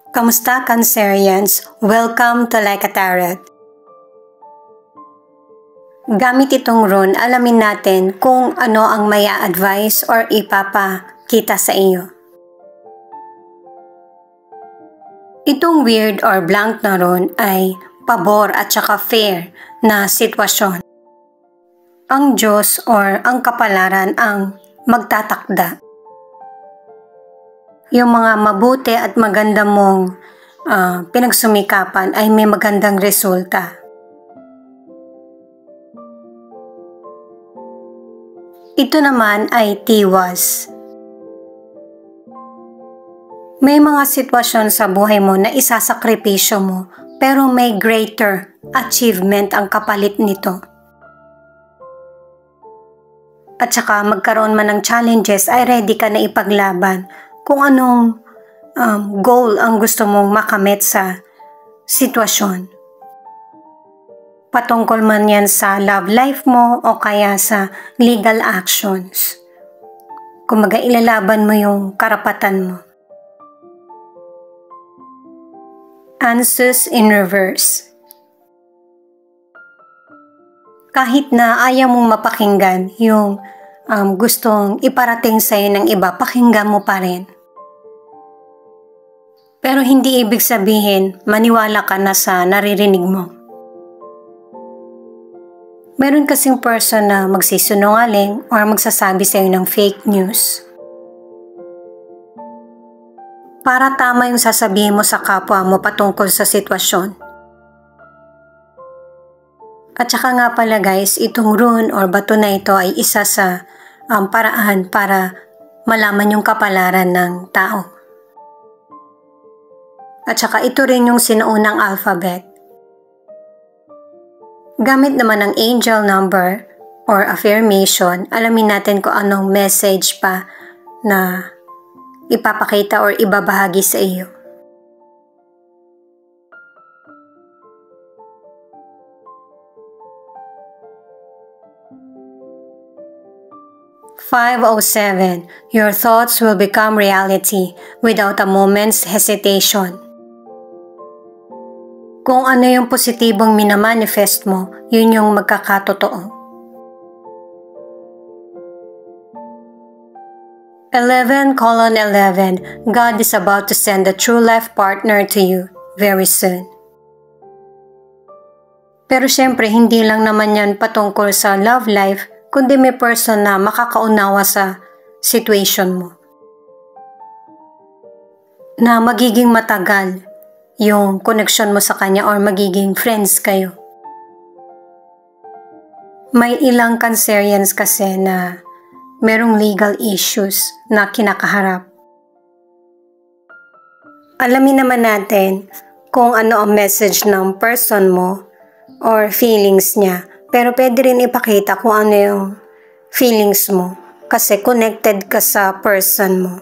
Kamusta, Cancerians? Welcome to Like a Tarot. Gamit itong rune, alamin natin kung ano ang maya advice or ipapakita sa iyo. Itong weird or blank na rune ay pabor at saka fair na sitwasyon. Ang Diyos or ang kapalaran ang magtatakda. Yung mga mabuti at maganda mong pinagsumikapan ay may magandang resulta. Ito naman ay tiwas. May mga sitwasyon sa buhay mo na isasakripisyo mo pero may greater achievement ang kapalit nito. At saka magkaroon man ng challenges ay ready ka na ipaglaban kung anong goal ang gusto mong makamit sa sitwasyon. Patungkol man yan sa love life mo o kaya sa legal actions. Kumaga ilalaban mo yung karapatan mo. Answers in reverse. Kahit na ayaw mong mapakinggan yung gustong iparating sa'yo ng iba, pakinggan mo pa rin. Pero hindi ibig sabihin, maniwala ka na sa naririnig mo. Meron kasing person na magsisinungaling or magsasabi sa'yo ng fake news. Para tama yung sasabihin mo sa kapwa mo patungkol sa sitwasyon. At saka nga pala guys, itong rune or bato na ito ay isa sa paraan para malaman yung kapalaran ng tao. At saka ito rin yung sinuunang alphabet. Gamit naman ang angel number or affirmation, alamin natin kung anong message pa na ipapakita or ibabahagi sa iyo. "507. Your thoughts will become reality without a moment's hesitation." Kung ano yung positibong minamanifest mo, yun yung magkakatotoo. 11:11. God is about to send a true life partner to you very soon. Pero syempre, hindi lang naman yan patungkol sa love life, kundi may person na makakaunawa sa situation mo. Na magiging matagal yung connection mo sa kanya or magiging friends kayo. May ilang Cancerians kasi na merong legal issues na kinakaharap. Alamin naman natin kung ano ang message ng person mo or feelings niya. Pero pwede rin ipakita kung ano yung feelings mo kasi connected ka sa person mo.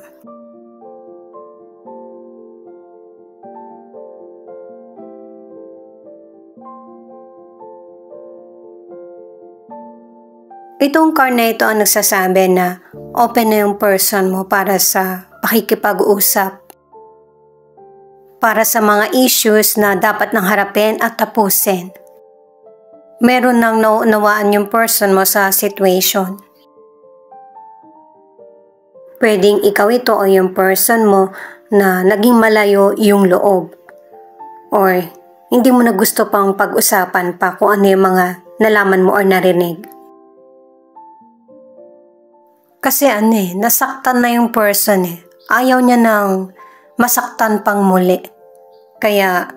Itong card na ito ang nagsasabi na open na yung person mo para sa pakikipag-usap. Para sa mga issues na dapat nang harapin at tapusin. Meron nang nauunawaan yung person mo sa situation. Pwedeng ikaw ito o yung person mo na naging malayo yung loob. Or hindi mo na gusto pang pag-usapan pa kung ano yung mga nalaman mo or narinig. Kasi nasaktan na yung person Ayaw niya nang masaktan pang muli. Kaya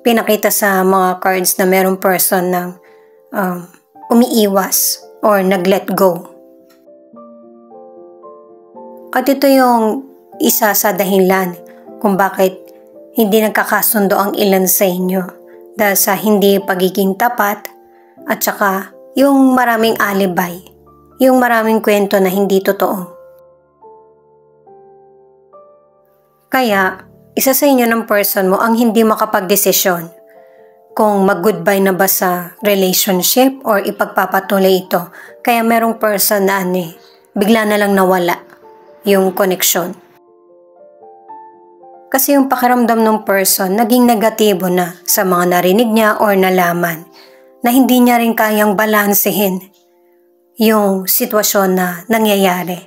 pinakita sa mga cards na merong person ng umiiwas or nag-let go. At ito yung isa sa dahilan kung bakit hindi nagkakasundo ang ilan sa inyo dahil sa hindi pagiging tapat at saka yung maraming alibay, yung maraming kwento na hindi totoo. Kaya, isa sa inyo ng person mo ang hindi makapagdesisyon kung mag-goodbye na ba sa relationship or ipagpapatuloy ito. Kaya merong person na bigla na lang nawala yung connection. Kasi yung pakiramdam ng person naging negatibo na sa mga narinig niya or nalaman na hindi niya rin kayang balansehin yung sitwasyon na nangyayari.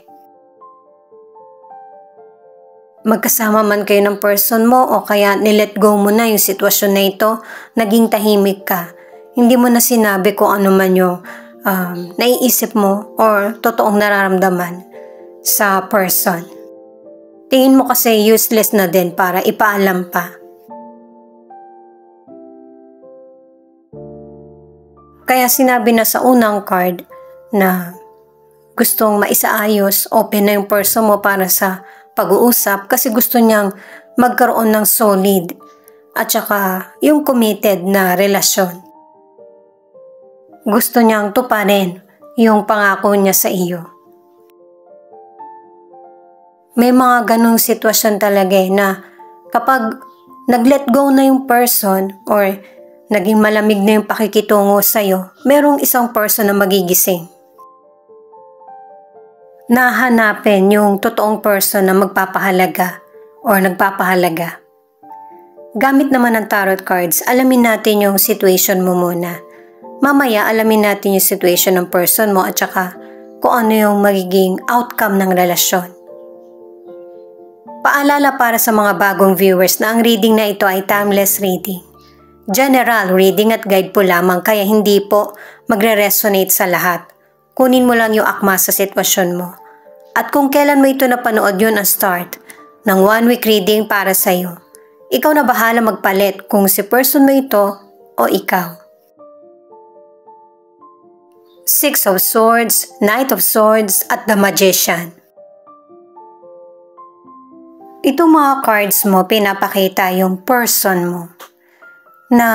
Magkasama man kayo ng person mo o kaya nilet go mo na yung sitwasyon na ito, naging tahimik ka. Hindi mo na sinabi kung ano man yung naiisip mo or totoong nararamdaman sa person. Tingin mo kasi useless na din para ipaalam pa. Kaya sinabi na sa unang card na gustong maisaayos, open na yung person mo para sa pag-uusap kasi gusto niyang magkaroon ng solid at saka yung committed na relasyon. Gusto niyang tuparin yung pangako niya sa iyo. May mga ganong sitwasyon talaga na kapag nag-let go na yung person or naging malamig na yung pakikitungo sa iyo, merong isang person na magigising. Nahanapin yung totoong person na magpapahalaga or nagpapahalaga. Gamit naman ang tarot cards, alamin natin yung situation mo muna. Mamaya alamin natin yung situation ng person mo at saka kung ano yung magiging outcome ng relasyon. Paalala para sa mga bagong viewers na ang reading na ito ay timeless reading. General reading at guide po lamang kaya hindi po magre-resonate sa lahat. Kunin mo lang yung akma sa sitwasyon mo. At kung kailan mo ito napanood yun ang start ng 1 week reading para sa iyo. Ikaw na bahala magpalit kung si person mo ito o ikaw. Six of Swords, Knight of Swords at the Magician. Itong mga cards mo pinapakita yung person mo na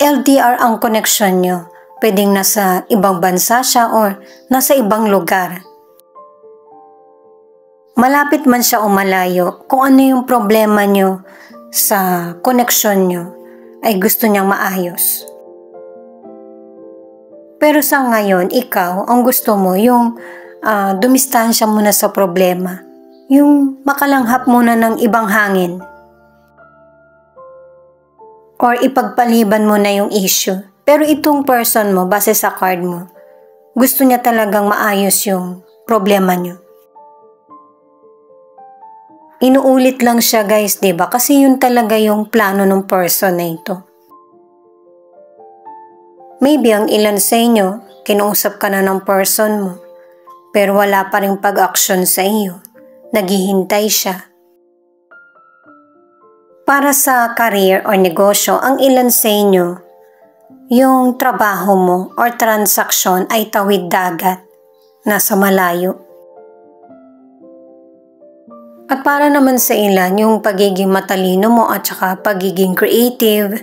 LDR ang connection nyo. Pwedeng nasa ibang bansa siya or nasa ibang lugar. Malapit man siya o malayo, kung ano yung problema nyo sa connection nyo ay gusto niyang maayos. Pero sa ngayon, ikaw, ang gusto mo yung dumistansya muna sa problema. Yung makalanghap muna ng ibang hangin. Or ipagpaliban mo na yung issue. Pero itong person mo, base sa card mo, gusto niya talagang maayos yung problema nyo. Inuulit lang siya guys, diba? Kasi yun talaga yung plano ng person na ito. Maybe ang ilan sa inyo, kinuusap ka na ng person mo, pero wala pa ring pag-action sa iyo. Naghihintay siya. Para sa career or negosyo, ang ilan sa inyo, yung trabaho mo or transaksyon ay tawid dagat, nasa malayo. At para naman sa ilan, yung pagiging matalino mo at saka pagiging creative,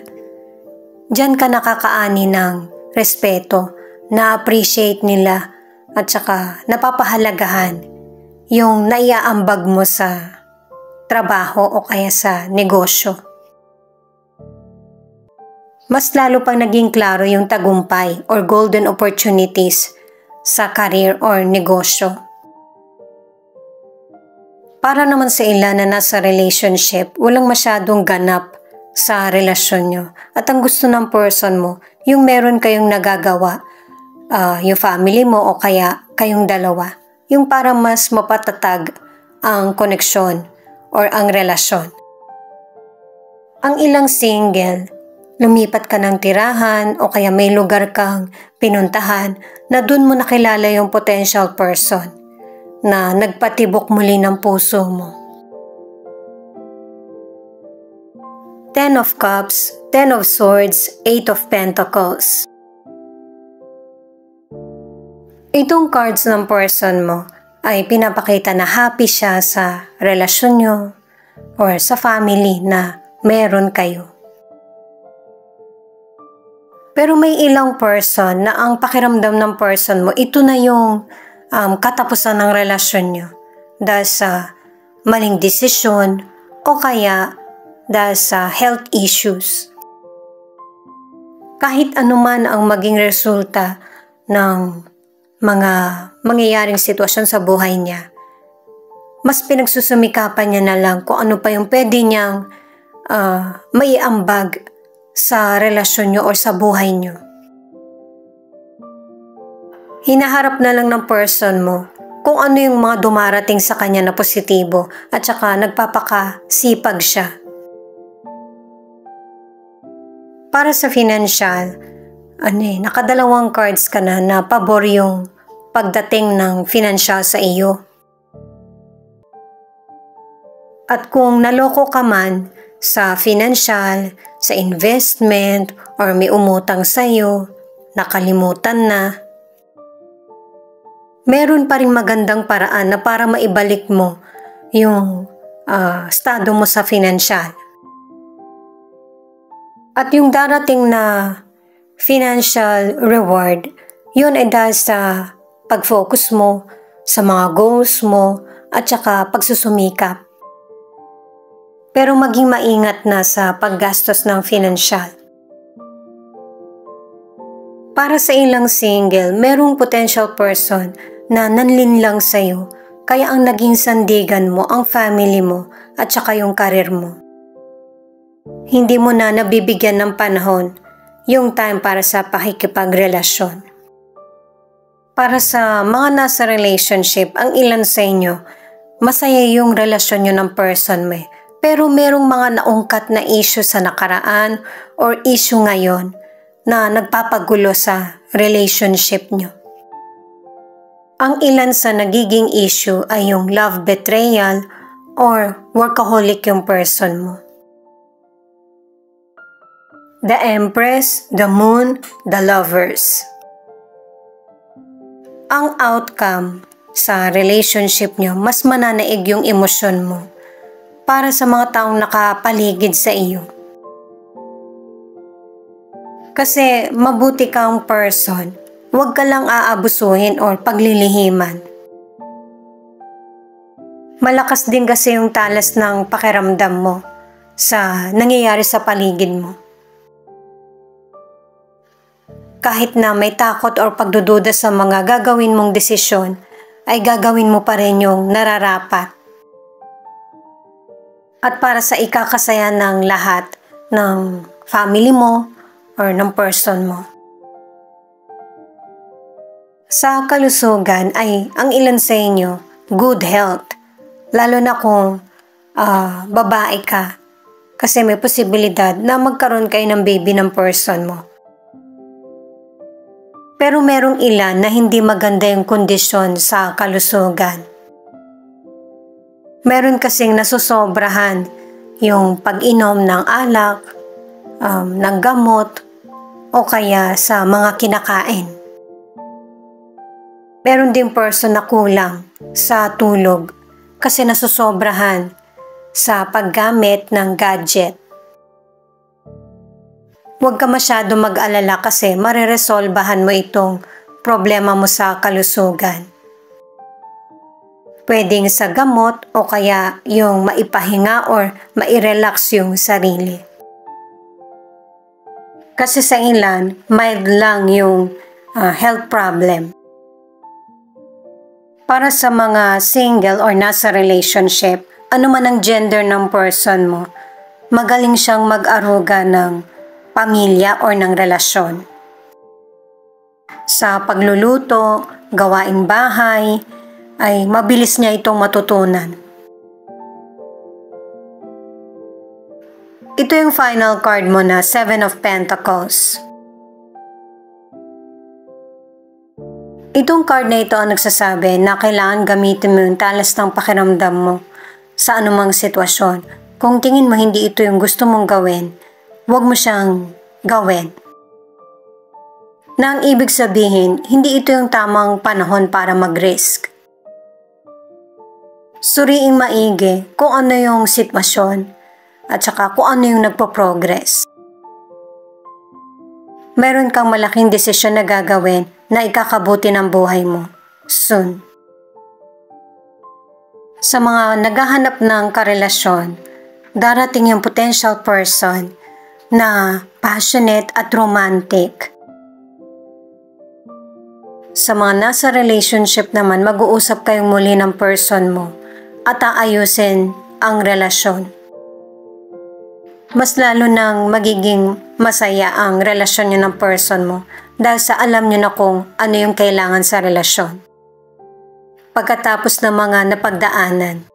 diyan ka nakakaani ng respeto, na-appreciate nila at saka napapahalagahan yung naiaambag mo sa trabaho o kaya sa negosyo. Mas lalo pang naging klaro yung tagumpay or golden opportunities sa career or negosyo. Para naman sa ilan na nasa relationship, walang masyadong ganap sa relasyon nyo. At ang gusto ng person mo, yung meron kayong nagagawa, yung family mo o kaya kayong dalawa. Yung para mas mapatatag ang koneksyon or ang relasyon. Ang ilang single, lumipat ka ng tirahan o kaya may lugar kang pinuntahan na dun mo nakilala yung potential person na nagpatibok muli ng puso mo. 10 of Cups, 10 of Swords, 8 of Pentacles. Itong cards ng person mo ay pinapakita na happy siya sa relasyon nyo or sa family na meron kayo. Pero may ilang person na ang pakiramdam ng person mo, ito na yung katapusan ng relasyon nyo dahil sa maling desisyon o kaya dahil sa health issues. Kahit anuman ang maging resulta ng mga mangyayaring sitwasyon sa buhay niya, mas pinagsusumikapan niya na lang kung ano pa yung pwede niyang maiambag sa relasyon niyo o sa buhay niyo. Hinaharap na lang ng person mo kung ano yung mga dumarating sa kanya na positibo at saka nagpapakasipag siya. Para sa financial, nakadalawang cards ka na pabor yung pagdating ng financial sa iyo. At kung naloko ka man sa financial, sa investment, or may umutang sa iyo, nakalimutan na, meron pa ring magandang paraan na para maibalik mo yung estado mo sa financial. At yung darating na financial reward, yun ay dahil sa pag-focus mo sa mga goals mo at saka pagsusumikap. Pero maging maingat na sa paggastos ng financial. Para sa ilang single, merong potential person na nanlinlang sa'yo, kaya ang naging sandigan mo ang family mo at saka yung karir mo. Hindi mo na nabibigyan ng panahon yung time para sa pakikipagrelasyon. Para sa mga nasa relationship, ang ilan sa inyo, masaya yung relasyon nyo ng person mo. Pero merong mga naungkat na issue sa nakaraan or issue ngayon na nagpapagulo sa relationship nyo. Ang ilan sa nagiging issue ay yung love betrayal or workaholic yung person mo. The Empress, the Moon, the Lovers. Ang outcome sa relationship nyo, mas mananaig yung emosyon mo para sa mga taong nakapaligid sa iyo. Kasi mabuti kang person, huwag ka lang aabusuhin or paglilihiman. Malakas din kasi yung talas ng pakiramdam mo sa nangyayari sa paligid mo. Kahit na may takot or pagdududa sa mga gagawin mong desisyon, ay gagawin mo pa rin yung nararapat. At para sa ikakasaya ng lahat ng family mo or ng person mo. Sa kalusugan ay ang ilan sa inyo, good health. Lalo na kung babae ka. Kasi may posibilidad na magkaroon kayo ng baby ng person mo. Pero merong ilan na hindi maganda yung kondisyon sa kalusugan. Meron kasing nasusobrahan yung pag-inom ng alak, ng gamot, o kaya sa mga kinakain. Meron ding person na kulang sa tulog kasi nasusobrahan sa paggamit ng gadget. Huwag ka masyado mag-alala kasi mareresolbahan mo itong problema mo sa kalusugan. Pwedeng sa gamot o kaya yung maipahinga or mairelax yung sarili. Kasi sa ilan, mild lang yung health problem. Para sa mga single or nasa relationship, ano man ang gender ng person mo, magaling siyang mag-aruga ng pamilya or ng relasyon. Sa pagluluto, gawaing bahay, ay mabilis niya itong matutunan. Ito yung final card mo na Seven of Pentacles. Itong card na ito ang nagsasabi na kailangan gamitin mo yung talas ng pakiramdam mo sa anumang sitwasyon. Kung tingin mo hindi ito yung gusto mong gawin, huwag mo siyang gawin. Na ang ibig sabihin, hindi ito yung tamang panahon para mag-risk. Suriing maigi kung ano yung sitwasyon at saka kung ano yung nagpo-progress. Meron kang malaking desisyon na gagawin na ikakabuti ng buhay mo soon. Sa mga naghahanap ng karelasyon, darating yung potential person na passionate at romantic. Sa mga nasa relationship naman, mag-uusap kayong muli ng person mo at aayusin ang relasyon. Mas lalo nang magiging masaya ang relasyon niyo ng person mo dahil sa alam niyo na kung ano yung kailangan sa relasyon. Pagkatapos ng mga napagdaanan.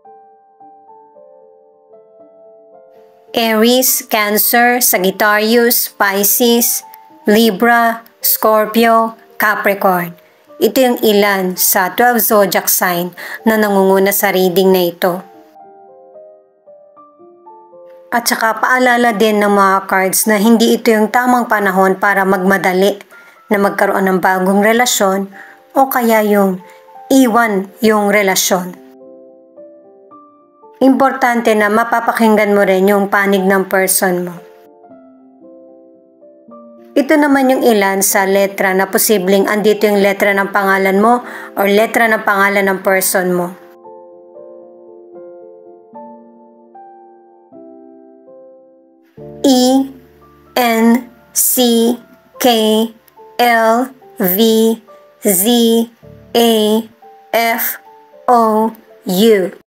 Aries, Cancer, Sagittarius, Pisces, Libra, Scorpio, Capricorn. Ito yung ilan sa 12 zodiac sign na nangunguna sa reading na ito. At saka paalala din ng mga cards na hindi ito yung tamang panahon para magmadali na magkaroon ng bagong relasyon o kaya yung iwan yung relasyon. Importante na mapapakinggan mo rin yung panig ng person mo. Ito naman yung ilan sa letra na posibleng andito yung letra ng pangalan mo or letra ng pangalan ng person mo. E, N, C, K, L, V, Z, A, F, O, U.